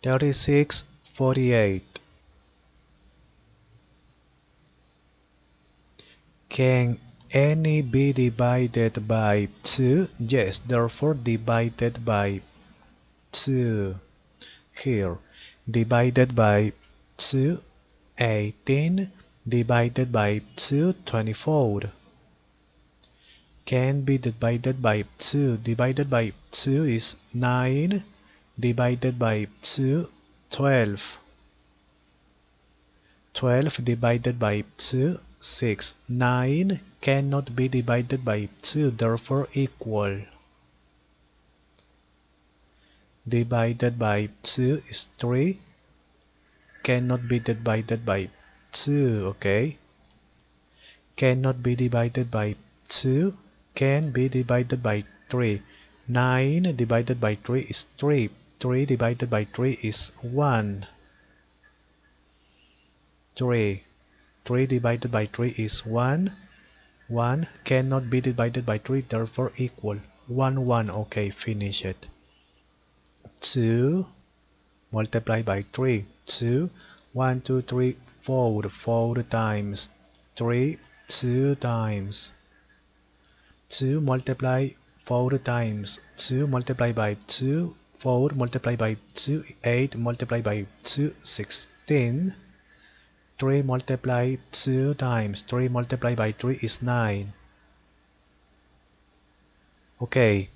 36, 48. Can any be divided by 2? Yes, therefore divided by 2. Here, divided by 2, 18, divided by 2, 24. Can be divided by 2. Divided by 2 is 9, divided by 2, 12. 12 divided by 2, 6. 9 cannot be divided by 2, therefore equal. Divided by 2 is 3, cannot be divided by 2, okay? Cannot be divided by 2, can be divided by 3. 9 divided by 3 is 3. 3 divided by 3 is 1. 3. 3 divided by 3 is 1. 1 cannot be divided by 3, therefore equal. 1, 1, okay, finish it. 2 multiplied by 3. 2, 1, 2, 3, 4. 4 times 3, 2 times. 2 multiply 4 times 2 multiplied by 2, 4 multiplied by 2, 8 multiplied by 2, 16. 3 multiply 2 times 3 multiplied by 3 is 9. Okay,